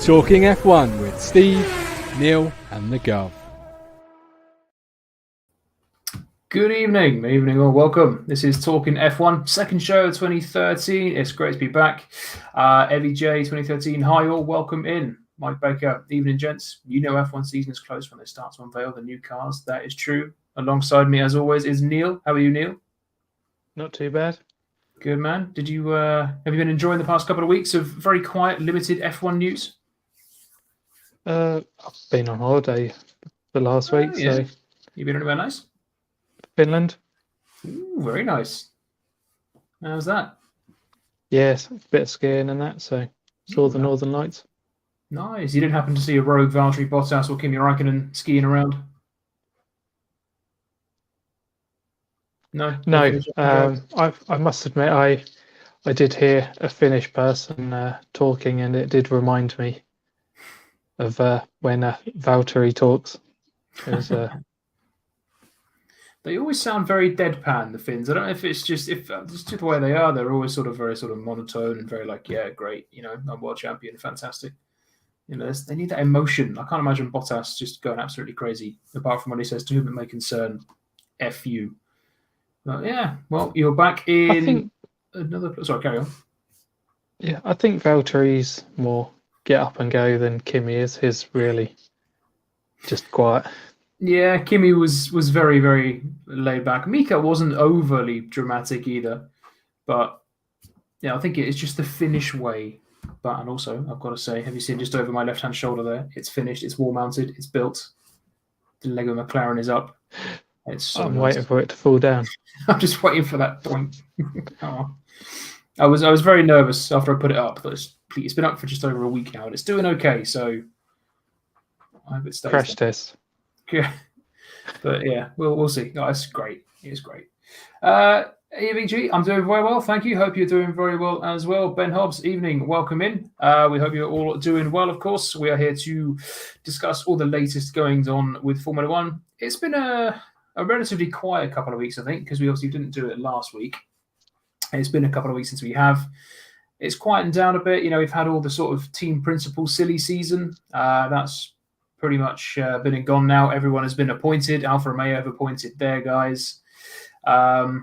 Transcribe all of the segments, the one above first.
Talking F1 with Steve, Neil and the Gov. Good evening or welcome. This is Talking F1, second show of 2013. It's great to be back. Evie J 2013, hi all, welcome in. Mike Baker, evening gents. You know F1 season is close when they start to unveil the new cars. That is true. Alongside me, as always, is Neil. How are you, Neil? Not too bad. Good, man. Did you have you been enjoying the past couple of weeks of very quiet, limited F1 news? I've been on holiday the last week, yeah. so You've been anywhere nice? Finland. Ooh, very nice. How's that? Yes, a bit of skiing and that, so saw the Northern Lights. Nice. You didn't happen to see a rogue Valtteri Bottas or Kimi Räikkönen skiing around? No. I must admit I did hear a Finnish person talking, and it did remind me of when Valtteri talks. They always sound very deadpan, the Finns. I don't know if it's just the way they are. They're always sort of very sort of monotone and very like, yeah, great, I'm world champion, fantastic. They need that emotion. I can't imagine Bottas just going absolutely crazy, apart from when he says, "To whom it may concern, F you." But yeah, well, you're back in another. Sorry, carry on. Yeah, I think Valtteri's more get up and go than Kimi is. His really just quiet. Yeah, Kimi was very, very laid back. Mika wasn't overly dramatic either, but yeah, I think it's just the Finnish way. And also, I've got to say, have you seen just over my left-hand shoulder there? It's finished. It's wall-mounted. It's built. The Lego McLaren is up. It's so I'm nice. waiting for it to fall down. I'm just waiting for that point. Oh. I was very nervous after I put it up. It's been up for just over a week now, and it's doing okay. So I hope it stays. Crash test. Yeah, but yeah, we'll see. No, it's great. It's great. EVG, I'm doing very well, thank you. Hope you're doing very well as well. Ben Hobbs, evening, welcome in. We hope you're all doing well, of course. We are here to discuss all the latest goings on with Formula One. It's been a relatively quiet couple of weeks, I think, because we obviously didn't do it last week. It's been a couple of weeks since we have. It's quietened down a bit. We've had all the sort of team principal silly season. That's pretty much been and gone now. Everyone has been appointed. Alfa Romeo have appointed their guys. But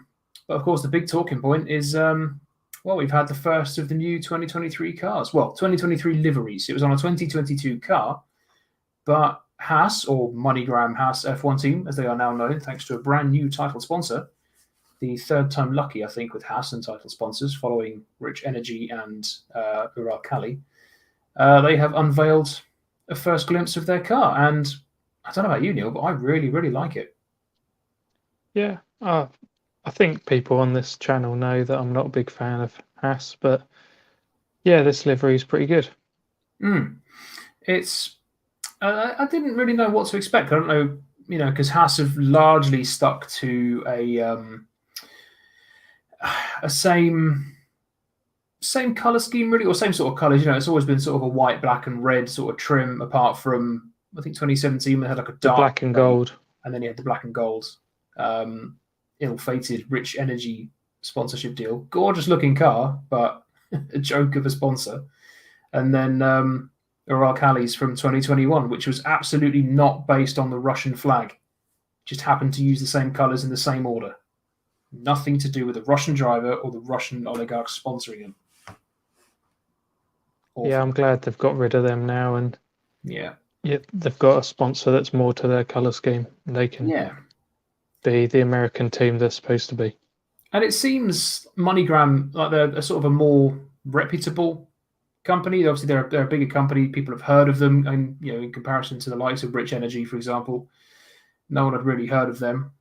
of course, the big talking point is, we've had the first of the new 2023 cars. Well, 2023 liveries. It was on a 2022 car, but Haas, or MoneyGram Haas F1 team, as they are now known, thanks to a brand new title sponsor, the third time lucky, I think, with Haas and title sponsors, following Rich Energy and Uralkali, they have unveiled a first glimpse of their car. And I don't know about you, Neil, but I really, really like it. Yeah, I think people on this channel know that I'm not a big fan of Haas, but yeah, this livery is pretty good. It's I didn't really know what to expect. I don't know, because Haas have largely stuck to a same color scheme, really, or same sort of colors. It's always been sort of a white, black, and red sort of trim, apart from I think 2017 they had like a dark black and gold, and then you had the black and gold. Ill-fated Rich Energy sponsorship deal. Gorgeous looking car, but a joke of a sponsor. And then Uralkali's from 2021, which was absolutely not based on the Russian flag. Just happened to use the same colors in the same order. Nothing to do with the Russian driver or the Russian oligarchs sponsoring him. Awful. Yeah, I'm glad they've got rid of them now, and yeah, they've got a sponsor that's more to their color scheme. They can be the American team they're supposed to be. And it seems MoneyGram, like they're a sort of a more reputable company. Obviously, they're a bigger company. People have heard of them, and in comparison to the likes of Rich Energy, for example, no one had really heard of them.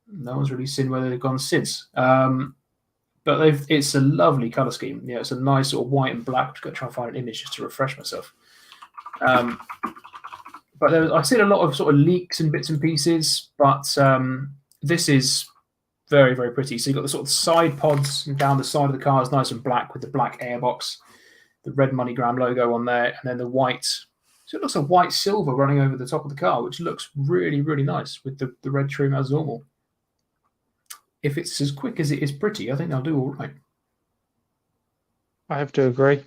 No one's really seen where they've gone since. But it's a lovely color scheme. Yeah, it's a nice sort of white and black. I'm just going to try and find an image just to refresh myself. But I've seen a lot of sort of leaks and bits and pieces, but this is very, very pretty. So you've got the sort of side pods down the side of the car is nice and black with the black airbox, the red MoneyGram logo on there, and then the white. So it looks like white silver running over the top of the car, which looks really, really nice with the red trim as normal. If it's as quick as it is pretty, I think they'll do all right. I have to agree.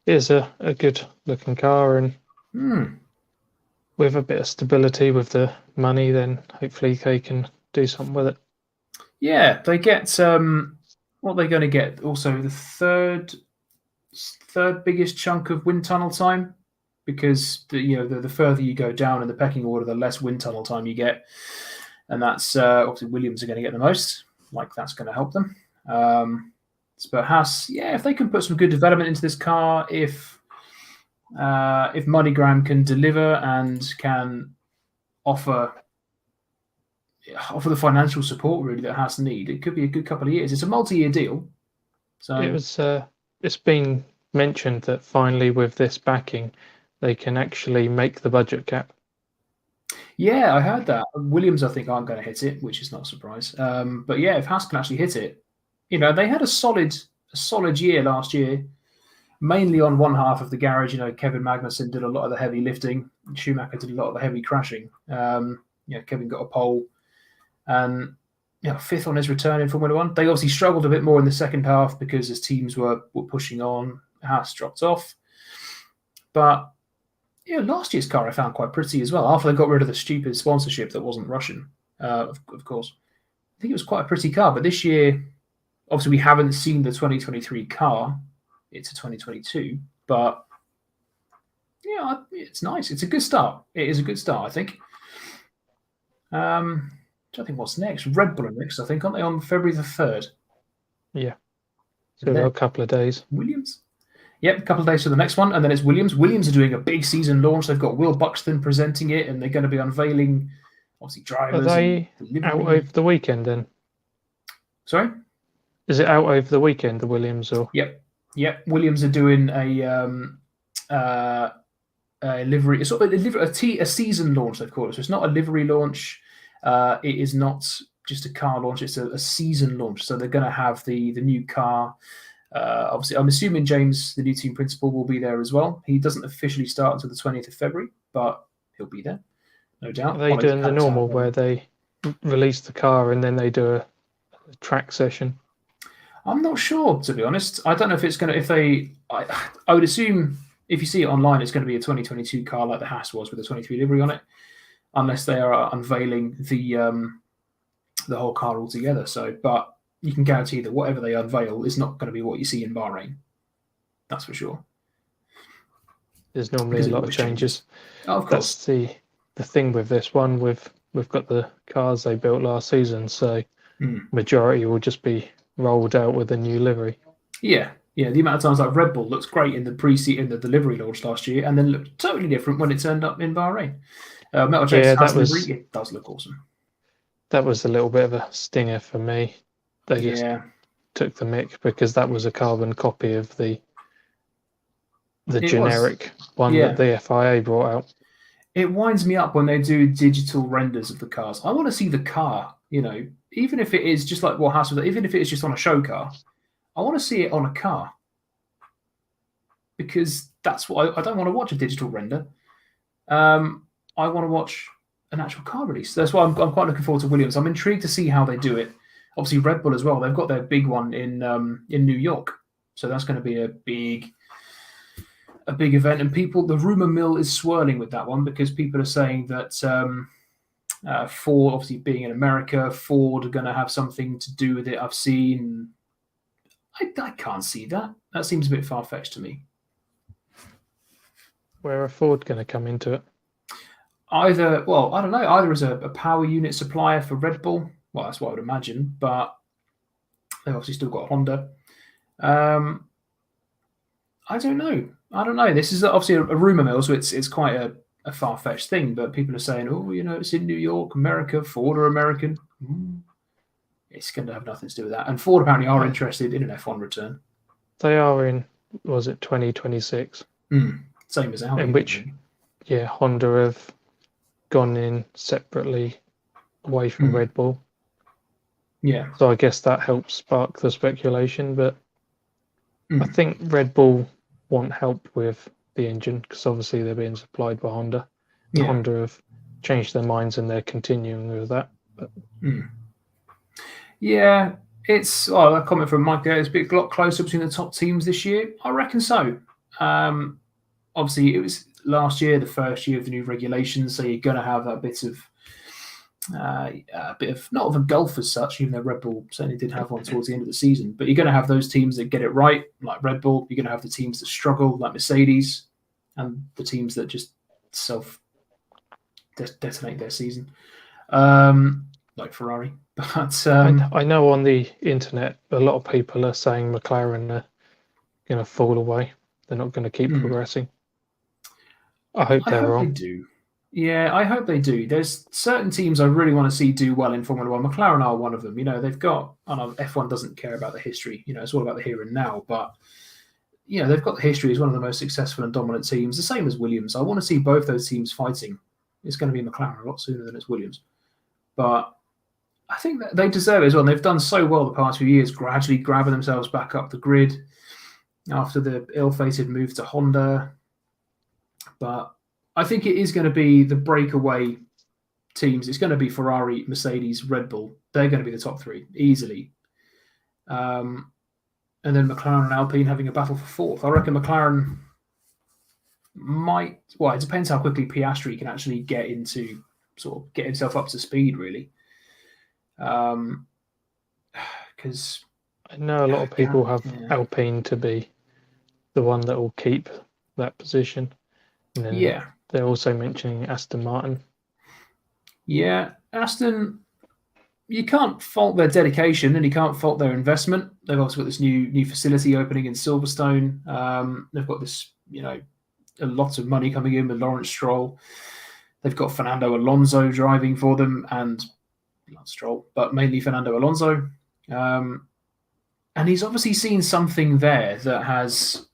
It is a good looking car, and with a bit of stability with the money, then hopefully they can do something with it. Yeah, they get what they're going to get. Also, the third biggest chunk of wind tunnel time, because the further you go down in the pecking order, the less wind tunnel time you get, and that's obviously Williams are going to get the most. Like that's going to help them. But Haas, if they can put some good development into this car, if MoneyGram can deliver and can offer the financial support really that Haas need, it could be a good couple of years. It's a multi-year deal. So it's been mentioned that finally with this backing, they can actually make the budget cap. Yeah, I heard that. Williams, I think, aren't going to hit it, which is not a surprise. But yeah, if Haas can actually hit it, they had a solid year last year, mainly on one half of the garage. Kevin Magnussen did a lot of the heavy lifting. Schumacher did a lot of the heavy crashing. Kevin got a pole, and fifth on his return in Formula One. They obviously struggled a bit more in the second half because as teams were pushing on, Haas dropped off. But last year's car I found quite pretty as well. After they got rid of the stupid sponsorship that wasn't Russian, of course. I think it was quite a pretty car. But this year, obviously, we haven't seen the 2023 car. It's a 2022. But, it's nice. It's a good start. It is a good start, I think. I think what's next? Red Bull are next, I think, aren't they, on February the 3rd? Yeah. So a couple of days. Williams? Yep, a couple of days to the next one, and then it's Williams. Williams are doing a big season launch. They've got Will Buxton presenting it, and they're going to be unveiling, obviously, drivers. Are they out over the weekend then? Sorry? Is it out over the weekend, the Williams? Or Yep. Williams are doing a livery. It's sort of a season launch, they've called it. So it's not a livery launch. It is not just a car launch. It's a season launch. So they're going to have the new car. Obviously, I'm assuming James, the new team principal, will be there as well. He doesn't officially start until the 20th of February, but he'll be there, no doubt. Are they doing the normal where they release the car and then they do a track session? I'm not sure, to be honest. I don't know if it's going to. I would assume if you see it online, it's going to be a 2022 car like the Haas was with a 23 livery on it, unless they are unveiling the whole car altogether. So, but you can guarantee that whatever they unveil is not going to be what you see in Bahrain. That's for sure. There's normally a lot of changes. Oh, of course. That's the thing with this one. We've got the cars they built last season, so majority will just be rolled out with a new livery. Yeah. The amount of times like Red Bull looks great in the the delivery launch last year, and then looked totally different when it turned up in Bahrain. Metal Jake's it does look awesome. That was a little bit of a stinger for me. They just took the mick because that was a carbon copy of the generic one that the FIA brought out. It winds me up when they do digital renders of the cars. I want to see the car, even if it is just like what Haas was, even if it is just on a show car, I want to see it on a car. Because that's what I don't want to watch a digital render. I want to watch an actual car release. That's why I'm quite looking forward to Williams. I'm intrigued to see how they do it. Obviously, Red Bull as well. They've got their big one in New York, so that's going to be a big event. And the rumor mill is swirling with that one because people are saying that Ford, obviously being in America, Ford are going to have something to do with it. I've seen. I can't see that. That seems a bit far fetched to me. Where are Ford going to come into it? I don't know. Either as a power unit supplier for Red Bull. Well, that's what I would imagine, but they've obviously still got Honda. I don't know. This is obviously a rumor mill, so it's quite a far-fetched thing, but people are saying, it's in New York, America, Ford are American. It's going to have nothing to do with that. And Ford apparently are interested in an F1 return. They are in, was it 2026? Same as Audi. In which, Honda have gone in separately away from Red Bull. Yeah. So I guess that helps spark the speculation, but I think Red Bull want help with the engine because obviously they're being supplied by Honda. Yeah. Honda have changed their minds and they're continuing with that. But... Yeah, it's a comment from Mike there. It's a lot closer between the top teams this year. I reckon so. obviously, it was last year, the first year of the new regulations, so you're going to have a bit of not of a gulf as such, even though Red Bull certainly did have one towards the end of the season. But you're going to have those teams that get it right, like Red Bull. You're going to have the teams that struggle, like Mercedes, and the teams that just detonate their season, like Ferrari. But I know on the internet, a lot of people are saying McLaren are going to fall away. They're not going to keep progressing. I hope they're wrong. They do. Yeah, I hope they do. There's certain teams I really want to see do well in Formula One. McLaren are one of them. They've got. I know F1 doesn't care about the history. It's all about the here and now. But they've got the history as one of the most successful and dominant teams. The same as Williams. I want to see both those teams fighting. It's going to be McLaren a lot sooner than it's Williams. But I think that they deserve it as well. And they've done so well the past few years, gradually grabbing themselves back up the grid after the ill-fated move to Honda. But I think it is going to be the breakaway teams. It's going to be Ferrari, Mercedes, Red Bull. They're going to be the top three, easily. And then McLaren and Alpine having a battle for fourth. I reckon McLaren might... Well, it depends how quickly Piastri can actually get himself up to speed, really. Because I know a lot of people have Alpine to be the one that will keep that position. And then they're also mentioning Aston Martin. Yeah, Aston, you can't fault their dedication and you can't fault their investment. They've also got this new facility opening in Silverstone. They've got this, a lot of money coming in with Lawrence Stroll. They've got Fernando Alonso driving for them, and not Stroll, but mainly Fernando Alonso. And he's obviously seen something there that has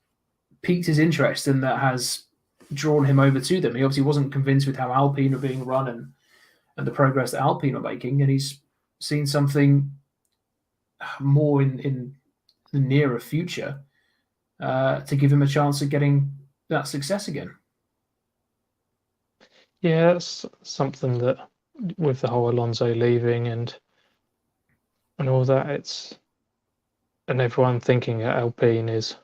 piqued his interest and that has drawn him over to them. He obviously wasn't convinced with how Alpine are being run and the progress that Alpine are making, and he's seen something more in the nearer future to give him a chance of getting that success again. Yeah, that's something that with the whole Alonso leaving and all that, and everyone thinking that Alpine is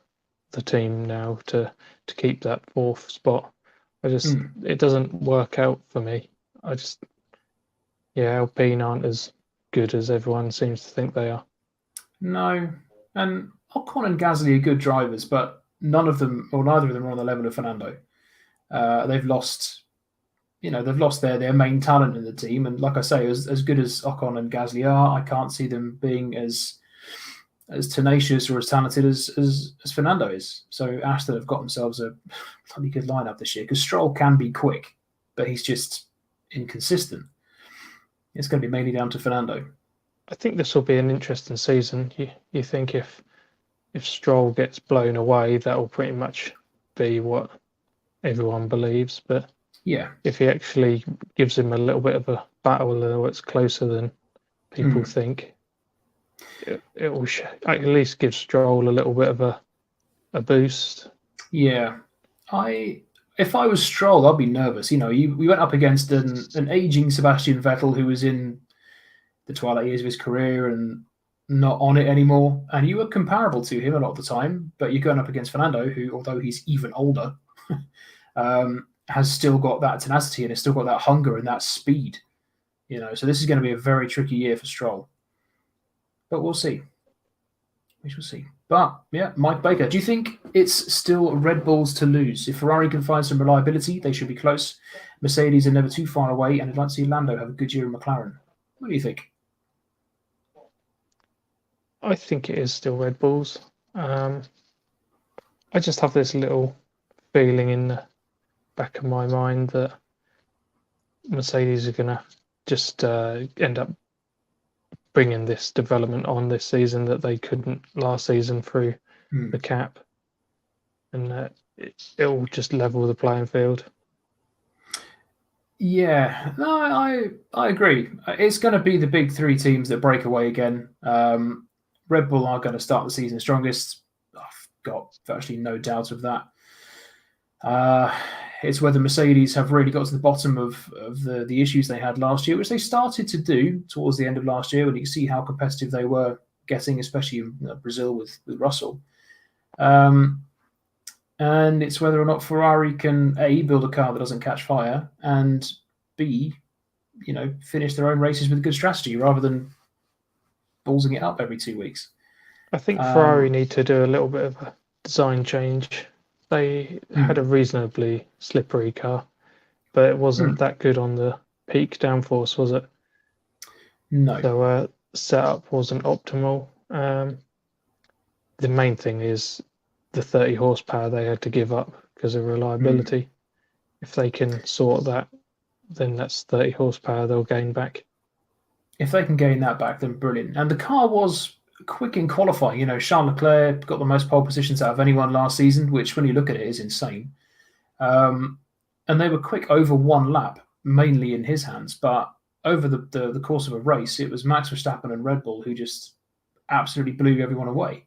the team now to keep that fourth spot. It doesn't work out for me. Alpine aren't as good as everyone seems to think they are. No, and Ocon and Gasly are good drivers, but neither of them are on the level of Fernando. They've lost their main talent in the team, and like I say, as good as Ocon and Gasly are, I can't see them being as tenacious or as talented as Fernando is. So Aston have got themselves a bloody good lineup this year, because Stroll can be quick, but he's just inconsistent. It's going to be mainly down to Fernando. I think this will be an interesting season. You think if Stroll gets blown away, that will pretty much be what everyone believes. But if he actually gives him a little bit of a battle, or it's closer than people think, it will at least give Stroll a little bit of a boost. Yeah, if I was Stroll, I'd be nervous. We went up against an aging Sebastian Vettel who was in the twilight years of his career and not on it anymore, and you were comparable to him a lot of the time. But you're going up against Fernando, who, although he's even older, has still got that tenacity and has still got that hunger and that speed. So this is going to be a very tricky year for Stroll. But we'll see. We shall see. But, Mike Baker, do you think it's still Red Bulls to lose? If Ferrari can find some reliability, they should be close. Mercedes are never too far away, and I'd like to see Lando have a good year in McLaren. What do you think? I think it is still Red Bulls. I just have this little feeling in the back of my mind that Mercedes are going to just end up bringing this development on this season that they couldn't last season through the cap, and it will just level the playing field. Yeah, no, I agree. It's going to be the big three teams that break away again. Red Bull are going to start the season strongest. I've got virtually no doubt of that. It's whether Mercedes have really got to the bottom of the issues they had last year, which they started to do towards the end of last year, when you can see how competitive they were getting, especially in Brazil with Russell. And and it's whether or not Ferrari can A, build a car that doesn't catch fire, and B, finish their own races with a good strategy rather than ballsing it up every 2 weeks. I think Ferrari need to do a little bit of a design change. They had a reasonably slippery car, but it wasn't that good on the peak downforce, was it? No. So setup wasn't optimal. The main thing is the 30 horsepower they had to give up because of reliability. If they can sort that, then that's 30 horsepower they'll gain back. If they can gain that back, then brilliant. And the car was quick in qualifying. Charles Leclerc got the most pole positions out of anyone last season, which when you look at it is insane. And they were quick over one lap, mainly in his hands. But over the course of a race, it was Max Verstappen and Red Bull who just absolutely blew everyone away.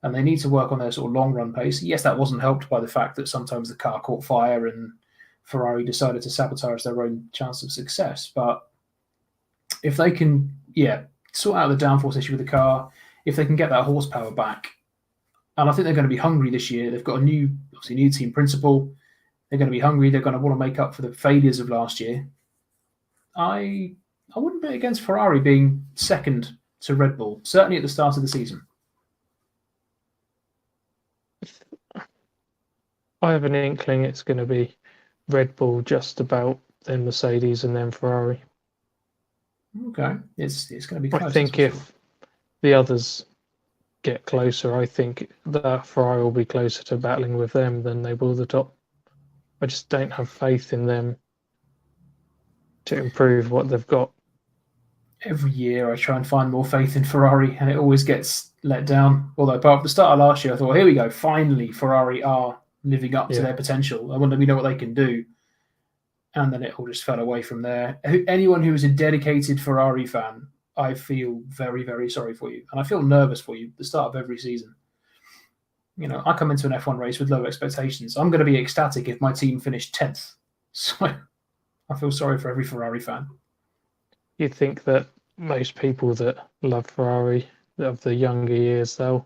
And they need to work on their sort of long run pace. Yes, that wasn't helped by the fact that sometimes the car caught fire and Ferrari decided to sabotage their own chance of success. But if they can, sort out the downforce issue with the car, if they can get that horsepower back, and I think they're going to be hungry this year. They've got a new team principal. They're going to be hungry. They're going to want to make up for the failures of last year. I wouldn't bet against Ferrari being second to Red Bull, certainly at the start of the season. I have an inkling it's going to be Red Bull just about, then Mercedes, and then Ferrari. Okay, it's going to be close. I think if the others get closer, I think that Ferrari will be closer to battling with them than they will the top. I just don't have faith in them to improve what they've got. Every year I try and find more faith in Ferrari, and it always gets let down. Although, at the start of last year, I thought, here we go, finally Ferrari are living up to their potential. I wonder if we know what they can do. And then it all just fell away from there. Anyone who is a dedicated Ferrari fan, I feel very, very sorry for you. And I feel nervous for you at the start of every season. I come into an F1 race with low expectations. I'm going to be ecstatic if my team finished 10th. So I feel sorry for every Ferrari fan. You'd think that most people that love Ferrari of the younger years, they'll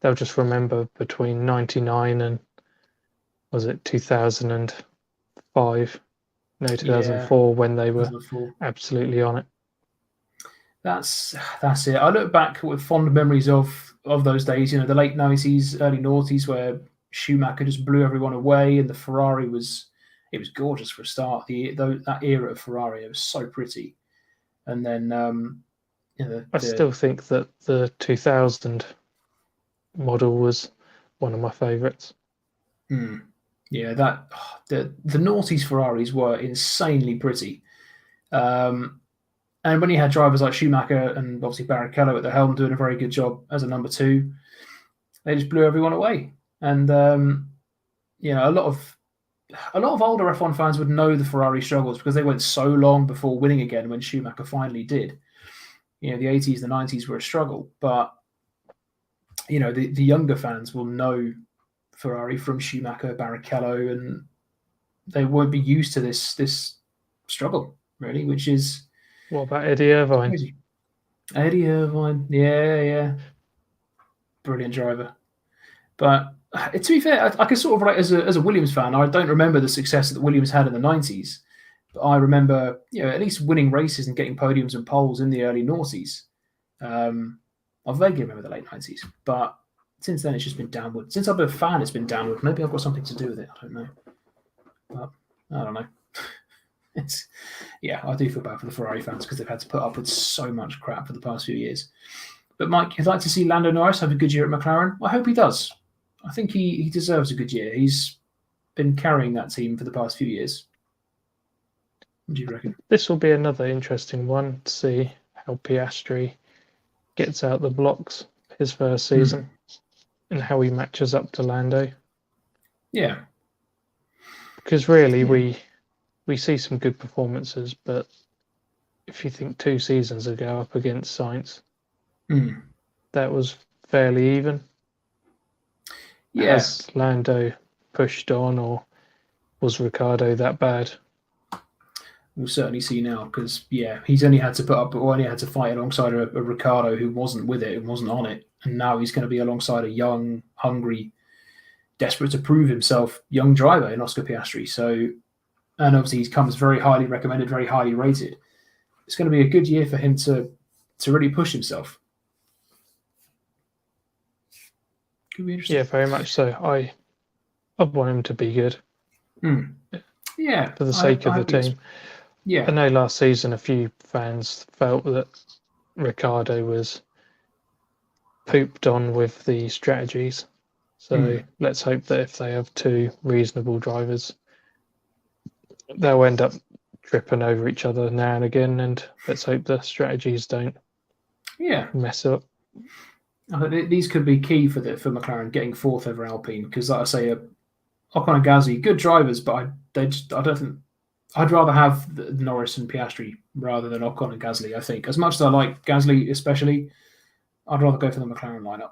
just remember between 99 and, was it 2005? No, 2004, when they were absolutely on it. That's it. I look back with fond memories of those days, the late 90s, early noughties, where Schumacher just blew everyone away, and the Ferrari was gorgeous for a start. That era of Ferrari, it was so pretty. And then I still think that the 2000 model was one of my favourites. Yeah, the noughties Ferraris were insanely pretty. And when you had drivers like Schumacher and obviously Barrichello at the helm doing a very good job as a number two, they just blew everyone away. And a lot of older F1 fans would know the Ferrari struggles because they went so long before winning again when Schumacher finally did. The 80s, the 90s were a struggle, but the younger fans will know Ferrari from Schumacher, Barrichello, and they won't be used to this struggle, really, which is... What about Eddie Irvine? Crazy. Eddie Irvine, yeah. Brilliant driver. But to be fair, I can sort of relate as a Williams fan. I don't remember the success that Williams had in the 90s, but I remember at least winning races and getting podiums and poles in the early noughties. I vaguely remember the late 90s, but since then, it's just been downward. Since I've been a fan, it's been downward. Maybe I've got something to do with it. I don't know. But I don't know. I do feel bad for the Ferrari fans because they've had to put up with so much crap for the past few years. But Mike, you'd like to see Lando Norris have a good year at McLaren? I hope he does. I think he deserves a good year. He's been carrying that team for the past few years. What do you reckon? This will be another interesting one to see how Piastri gets out the blocks his first season. And how he matches up to Lando. Yeah. Because really, we see some good performances, but if you think 2 seasons ago up against Sainz, that was fairly even. Yeah. Has Lando pushed on, or was Ricciardo that bad? We'll certainly see now, because he's only had to fight alongside a Ricciardo who wasn't with it and wasn't on it, and now he's going to be alongside a young, hungry, desperate to prove himself, young driver in Oscar Piastri. So, and obviously he comes very highly recommended, very highly rated. It's going to be a good year for him to really push himself. Could be interesting. Yeah, very much so. I want him to be good. Yeah, for the sake of the team. Yeah, I know last season a few fans felt that Ricciardo was pooped on with the strategies. So let's hope that if they have two reasonable drivers, they'll end up tripping over each other now and again, and let's hope the strategies don't mess up. These could be key for McLaren getting fourth over Alpine, because like I say, Ocon and Gasly, good drivers, but I don't think I'd rather have the Norris and Piastri rather than Ocon and Gasly. I think as much as I like Gasly, especially, I'd rather go for the McLaren lineup.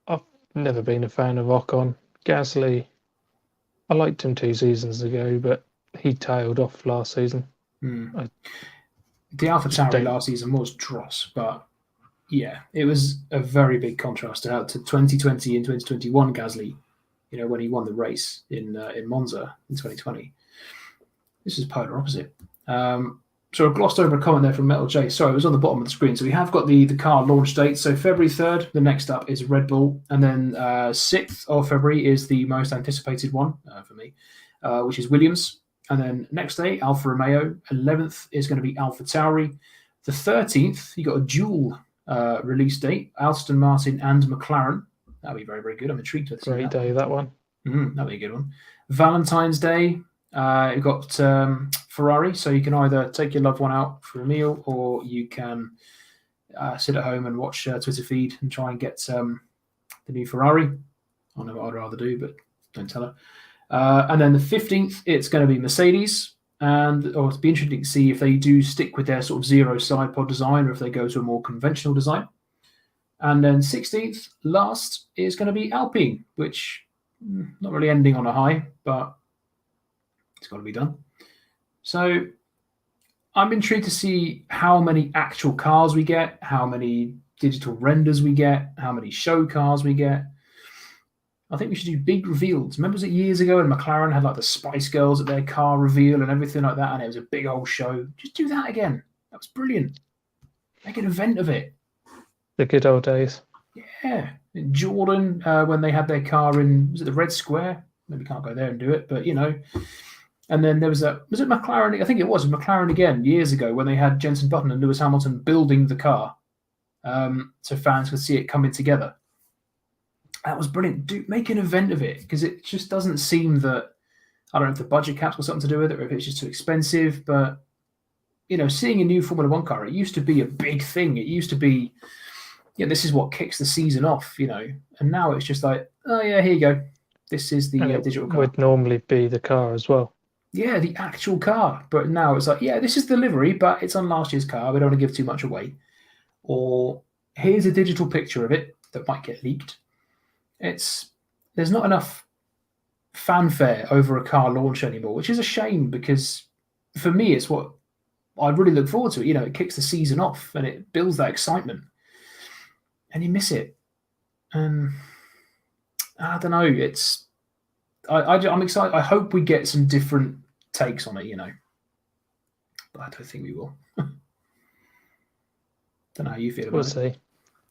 I've never been a fan of Ocon. Gasly, I liked him 2 seasons ago, but he tailed off last season. The AlphaTauri last season was dross, but yeah, it was a very big contrast to 2020 and 2021 Gasly. When he won the race in Monza in 2020. This is polar opposite. So I glossed over a comment there from Metal J. Sorry, it was on the bottom of the screen. So we have got the car launch date. So February 3rd, the next up is Red Bull. And then 6th of February is the most anticipated one for me, which is Williams. And then next day, Alfa Romeo. 11th is going to be AlphaTauri. The 13th, you got a dual release date, Aston Martin and McLaren. That'll be very, very good. I'm intrigued with Great day, that one. That'll be a good one. Valentine's Day, you've got Ferrari, so you can either take your loved one out for a meal, or you can sit at home and watch Twitter feed and try and get the new Ferrari. I know what I'd rather do, but don't tell her. And then the 15th, it's going to be Mercedes, it'll be interesting to see if they do stick with their sort of zero side pod design, or if they go to a more conventional design. And then 16th, last, is going to be Alpine, which not really ending on a high, but it's got to be done. So I'm intrigued to see how many actual cars we get, how many digital renders we get, how many show cars we get. I think we should do big reveals. Remember, was it years ago when McLaren had like the Spice Girls at their car reveal and everything like that, and it was a big old show? Just do that again. That was brilliant. Make an event of it. The good old days. Yeah. In Jordan, when they had their car in, was it the Red Square? Maybe can't go there and do it, but And then there was it McLaren? I think it was McLaren again years ago when they had Jenson Button and Lewis Hamilton building the car, so fans could see it coming together. That was brilliant. Make an event of it, because it just doesn't seem that, I don't know if the budget cap's got something to do with it or if it's just too expensive, but seeing a new Formula One car, it used to be a big thing. It used to be, this is what kicks the season off, and now it's just like, oh yeah, here you go. This is the digital car. Would normally be the car as well. Yeah, the actual car. But now it's like, yeah, this is the livery, but it's on last year's car. We don't want to give too much away. Or here's a digital picture of it that might get leaked. There's not enough fanfare over a car launch anymore, which is a shame, because for me, it's what I really look forward to. It kicks the season off and it builds that excitement. And you miss it. I don't know. I'm excited. I hope we get some different takes on it, but I don't think we will. Don't know how you feel about We'll it. see.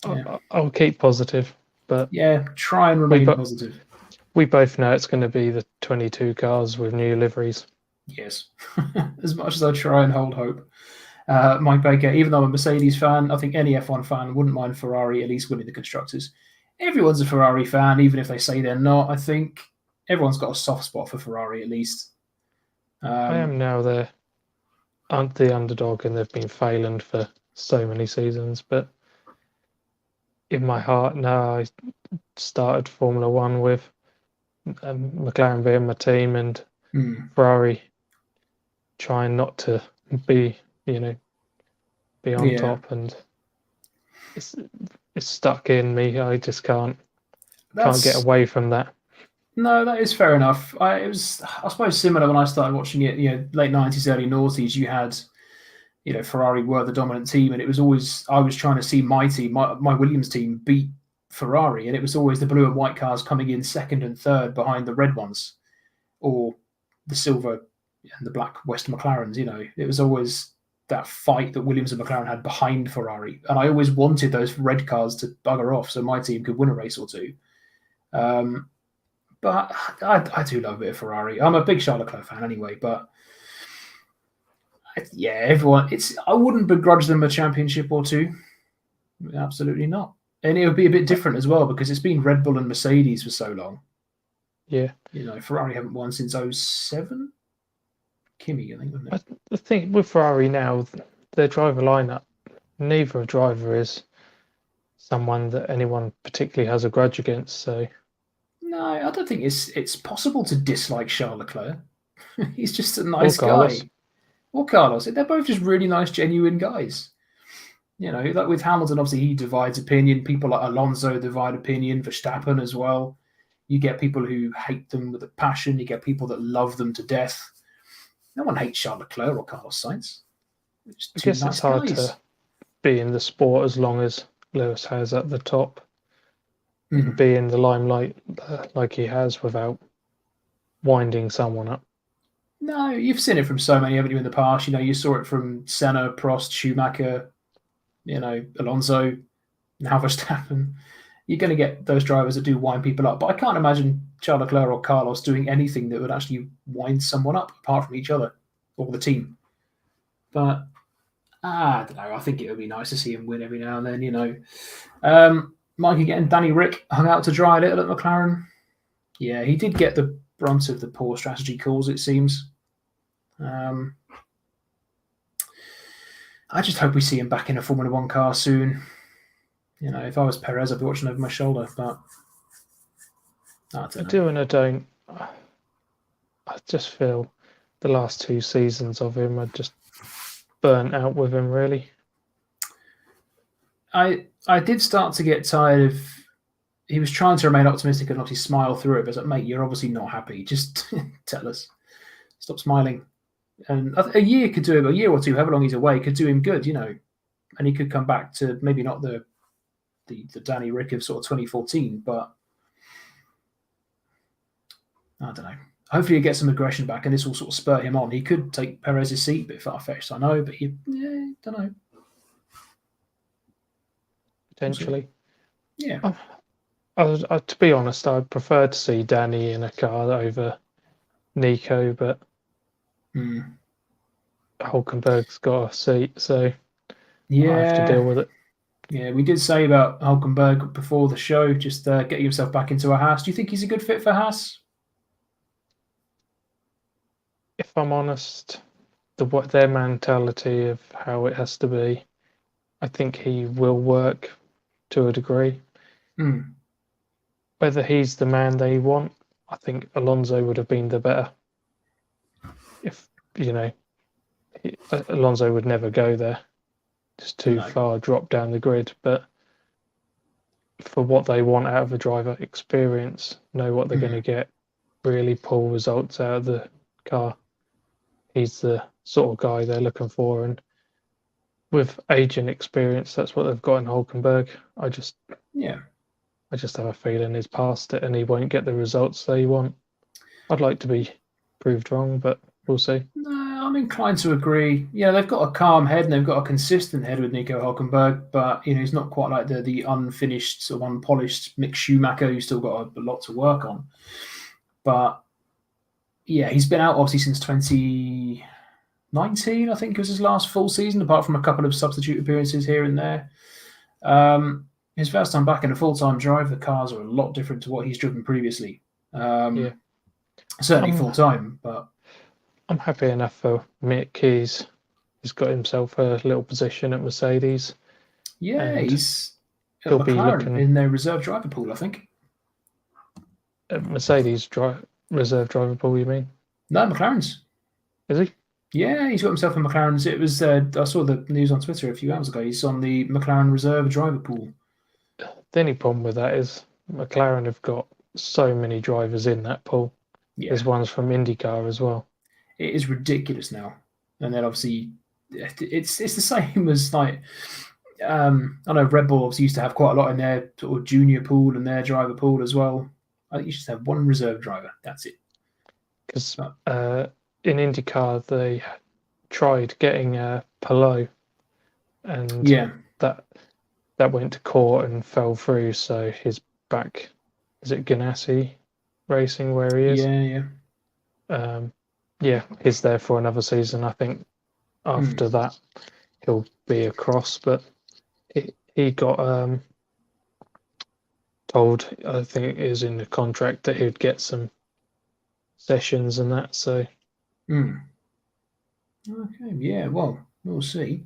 Yeah. I'll keep positive, but yeah, try and remain positive. We both know it's going to be the 22 cars with new liveries. Yes, as much as I try and hold hope. Mike Baker, even though I'm a Mercedes fan, I think any F1 fan wouldn't mind Ferrari at least winning the Constructors. Everyone's a Ferrari fan, even if they say they're not. I think everyone's got a soft spot for Ferrari at least. I am now the underdog, and they've been failing for so many seasons. But in my heart now, I started Formula One with McLaren being my team, and Ferrari trying not to be on top, and it's stuck in me. I just can't get away from that. No, that is fair enough. It was, I suppose, similar when I started watching it. Late 90s, early noughties. You had, Ferrari were the dominant team, and it was always, I was trying to see my team, my Williams team, beat Ferrari, and it was always the blue and white cars coming in second and third behind the red ones, or the silver and the black Western McLarens. It was always that fight that Williams and McLaren had behind Ferrari, and I always wanted those red cars to bugger off so my team could win a race or two. But I do love a bit of Ferrari. I'm a big Charles Leclerc fan anyway, but yeah, everyone. I wouldn't begrudge them a championship or two. Absolutely not. And it would be a bit different as well because it's been Red Bull and Mercedes for so long. Yeah. Ferrari haven't won since 2007. Kimi, I think, wasn't it? The thing with Ferrari now, their driver lineup, neither driver is someone that anyone particularly has a grudge against. So no, I don't think it's possible to dislike Charles Leclerc. He's just a nice guy. Or Carlos. They're both just really nice, genuine guys. Like with Hamilton, obviously he divides opinion. People like Alonso divide opinion. Verstappen as well. You get people who hate them with a passion. You get people that love them to death. No one hates Charles Leclerc or Carlos Sainz. I guess it's hard to be in the sport as long as Lewis has at the top. Mm-hmm. Be in the limelight like he has without winding someone up. No, you've seen it from so many, haven't you, in the past? You saw it from Senna, Prost, Schumacher, Alonso, now Verstappen. You're going to get those drivers that do wind people up. But I can't imagine Charles Leclerc or Carlos doing anything that would actually wind someone up apart from each other or the team. But I don't know. I think it would be nice to see him win every now and then, Mike again, Danny Rick hung out to dry a little at McLaren. Yeah, he did get the brunt of the poor strategy calls, it seems. I just hope we see him back in a Formula One car soon. If I was Perez, I'd be watching over my shoulder, but I do and I don't. I just feel the last 2 seasons of him are just burnt out with him, really. I did start to get tired of. He was trying to remain optimistic and obviously smile through it, but it's like, mate, you're obviously not happy. Just tell us. Stop smiling. And a year could do him, a year or two, however long he's away, could do him good, and he could come back to maybe not the Danny Rick of sort of 2014, but I don't know. Hopefully he gets some aggression back and this will sort of spur him on. He could take Perez's seat, a bit far-fetched, I know, but don't know. Potentially. Yeah. To be honest, I'd prefer to see Danny in a car over Nico, but Hulkenberg's got a seat, so I have to deal with it. Yeah, we did say about Hulkenberg before the show, just get yourself back into a Haas. Do you think he's a good fit for Haas? If I'm honest, their mentality of how it has to be, I think he will work to a degree. Whether he's the man they want, I think Alonso would have been the better. If, Alonso would never go there. Just too far drop down the grid. But for what they want out of a driver, experience, know what they're going to get, really pull results out of the car. He's the sort of guy they're looking for. And with age and experience, that's what they've got in Hulkenberg. I just have a feeling he's past it and he won't get the results they want. I'd like to be proved wrong, but we'll see. No, I'm inclined to agree. Yeah, they've got a calm head and they've got a consistent head with Nico Hulkenberg, but he's not quite like the unfinished, sort of unpolished Mick Schumacher who's still got a lot to work on. But yeah, he's been out obviously since 2019, I think it was his last full season, apart from a couple of substitute appearances here and there. His first time back in a full-time drive, the cars are a lot different to what he's driven previously. Certainly full-time, but I'm happy enough for Mick. He's got himself a little position at Mercedes. Yeah, he's at McLaren in their reserve driver pool, I think. At Mercedes reserve driver pool, you mean? No, McLaren's. Is he? Yeah, he's got himself in McLaren's. It was I saw the news on Twitter a few hours ago. He's on the McLaren reserve driver pool. The only problem with that is McLaren have got so many drivers in that pool. Yeah. There's ones from IndyCar as well. It is ridiculous now. And then obviously it's the same as like I know Red Bull obviously used to have quite a lot in their sort of junior pool and their driver pool as well. I think you should have one reserve driver. That's it. Because in IndyCar, they tried getting Palou, and Yeah. that went to court and fell through. So his back, is it Ganassi Racing where he is? Yeah. He's there for another season. I think after that he'll be across, but he got told, I think it is in the contract, that he'd get some sessions and that. So okay, yeah, well, we'll see.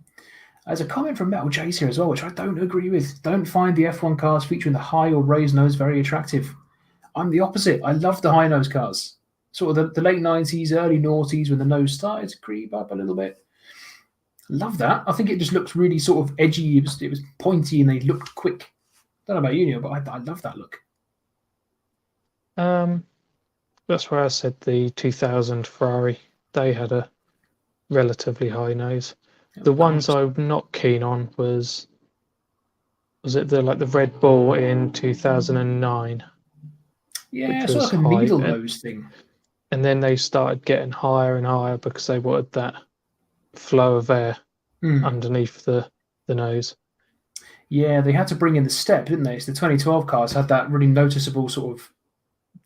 There's a comment from Metal Jace here as well, which I don't agree with. Don't find the F1 cars featuring the high or raised nose very attractive. I'm the opposite. I love the high nose cars. Sort of the late 90s, early noughties when the nose started to creep up a little bit. Love that. I think it just looks really sort of edgy. It was pointy and they looked quick. Don't know about you, Neil, but I love that look. That's where I said the 2000 Ferrari, they had a relatively high nose. The ones I'm not keen on was it the Red Bull in 2009? Yeah, it's like a needle nose thing. And then they started getting higher and higher because they wanted that flow of air underneath the nose. Yeah, they had to bring in the step, didn't they? So the 2012 cars had that really noticeable sort of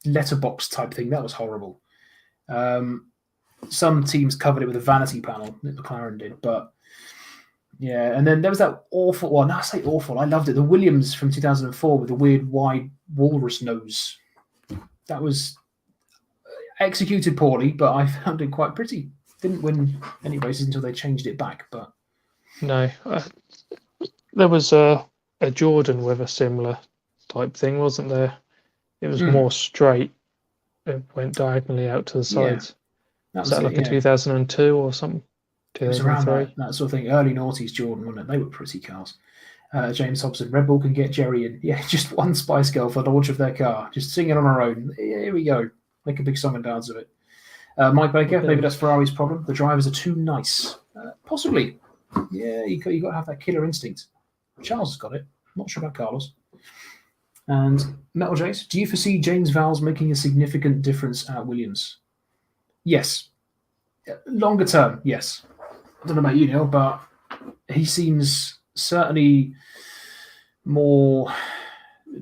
letterbox type thing. That was horrible. Some teams covered it with a vanity panel, that McLaren did, but yeah. And then there was that awful one. I say awful. I loved it. The Williams from 2004 with the weird wide walrus nose. That was executed poorly, but I found it quite pretty. Didn't win any races until they changed it back. But no, there was a Jordan with a similar type thing, wasn't there? It was more straight. It went diagonally out to the sides. Yeah, was that like a 2002 or something? It was around that sort of thing. Early noughties Jordan, wasn't it? They were pretty cars. James Hobson, Red Bull can get Jerry in. Yeah, just one Spice Girl for the launch of their car. Just sing it on her own. Here we go. Make a big song and dance of it. Mike Baker, maybe that's Ferrari's problem. The drivers are too nice. Possibly. Yeah, you got to have that killer instinct. Charles has got it. Not sure about Carlos. And Metal Jace, do you foresee James Vowles making a significant difference at Williams? Yes. Longer term, yes. I don't know about you, Neil, but he seems certainly more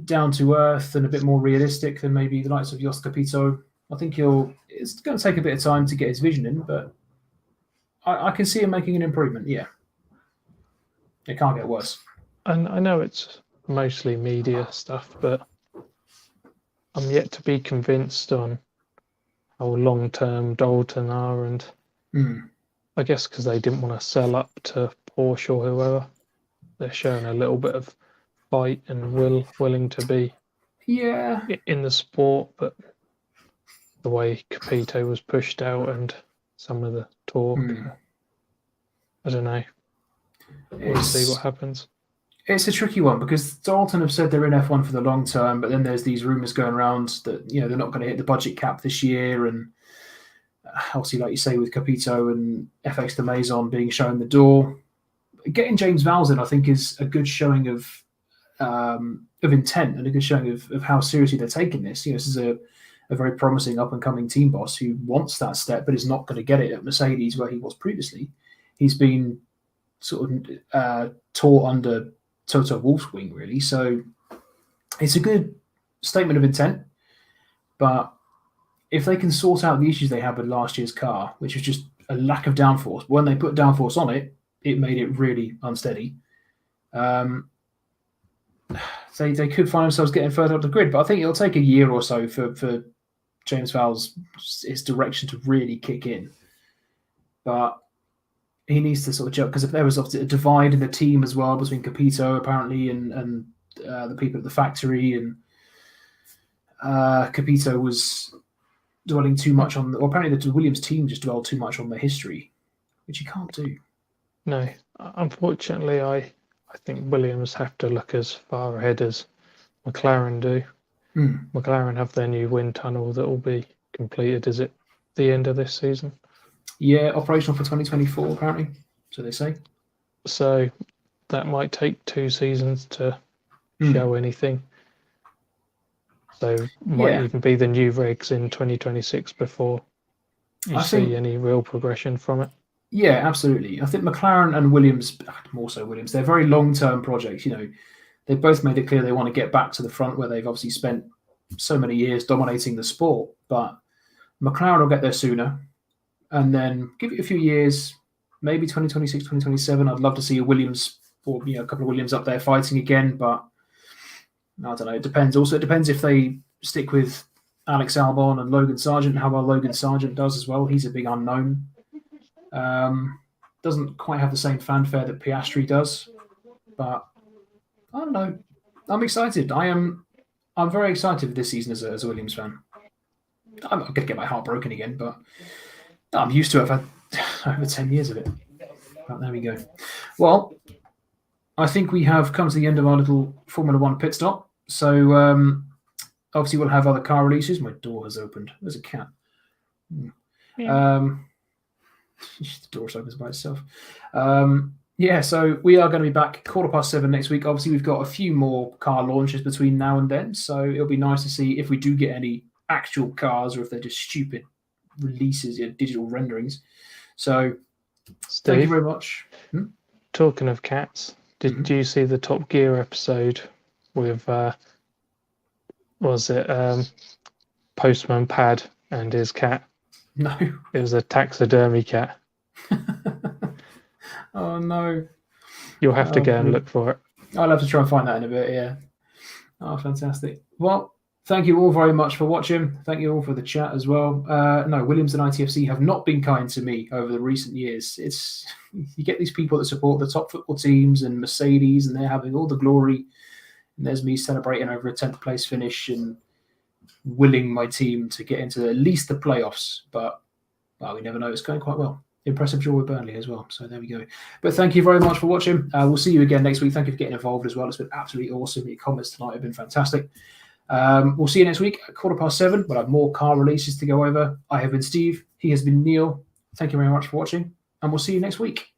down to earth and a bit more realistic than maybe the likes of Jos Capito. I think it's going to take a bit of time to get his vision in, but I can see him making an improvement. Yeah. It can't get worse. And I know it's mostly media stuff, but I'm yet to be convinced on how long-term Dalton are, and I guess because they didn't want to sell up to Porsche or whoever, they're showing a little bit of fight and willing to be in the sport, but the way Capito was pushed out and some of the talk, I don't know. We'll see what happens. It's a tricky one because Dalton have said they're in F1 for the long term, but then there's these rumours going around that they're not going to hit the budget cap this year, and obviously, like you say, with Capito and FX de Maison being shown the door, getting James Vowles in, I think, is a good showing of intent and a good showing of how seriously they're taking this. This is a very promising up and coming team boss who wants that step, but is not going to get it at Mercedes where he was previously. He's been sort of taught under Toto Wolff's wing, really. So it's a good statement of intent, but if they can sort out the issues they had with last year's car, which was just a lack of downforce, when they put downforce on it, it made it really unsteady. They could find themselves getting further up the grid, but I think it'll take a year or so for James Vowles' his direction to really kick in. But he needs to sort of jump, because if there was obviously a divide in the team as well between Capito apparently and the people at the factory, and Capito was dwelling too much on, or apparently the Williams team just dwelled too much on the history, which you can't do. No, unfortunately, I think Williams have to look as far ahead as McLaren do. McLaren have their new wind tunnel that will be completed, is it the end of this season? Yeah, operational for 2024 apparently, so they say. So that might take 2 seasons to show anything. So might even be the new regs in 2026 before you see any real progression from it. Yeah, absolutely. I think McLaren and Williams, more so Williams, they're very long-term projects. They've both made it clear they want to get back to the front where they've obviously spent so many years dominating the sport. But McLaren will get there sooner. And then give it a few years, maybe 2026, 2027. I'd love to see a Williams or a couple of Williams up there fighting again. But I don't know. It depends. Also, it depends if they stick with Alex Albon and Logan Sargent, how well Logan Sargent does as well. He's a big unknown. Doesn't quite have the same fanfare that Piastri does, but I don't know. I'm excited. I'm very excited for this season as a Williams fan. I'm not going to get my heart broken again, but I'm used to it. I've had over 10 years of it. But there we go. Well, I think we have come to the end of our little Formula One pit stop. So obviously we'll have other car releases. My door has opened. There's a cat. The door opens by itself. So we are going to be back 7:15 next week. Obviously, we've got a few more car launches between now and then, so it'll be nice to see if we do get any actual cars or if they're just stupid releases, digital renderings. So thank you very much. Talking of cats, did you see the Top Gear episode with Postman Pad and his cat? No. It was a taxidermy cat. Oh, no. You'll have to go and look for it. I'll have to try and find that in a bit, yeah. Oh, fantastic. Well, thank you all very much for watching. Thank you all for the chat as well. No, Williams and ITFC have not been kind to me over the recent years. You get these people that support the top football teams and Mercedes, and they're having all the glory. And there's me celebrating over a 10th place finish and willing my team to get into at least the playoffs. But we never know. It's going quite well. Impressive draw with Burnley as well. So there we go. But thank you very much for watching. We'll see you again next week. Thank you for getting involved as well. It's been absolutely awesome. Your comments tonight have been fantastic. We'll see you next week at 7:15. We'll have more car releases to go over. I have been Steve. He has been Neil. Thank you very much for watching. And we'll see you next week.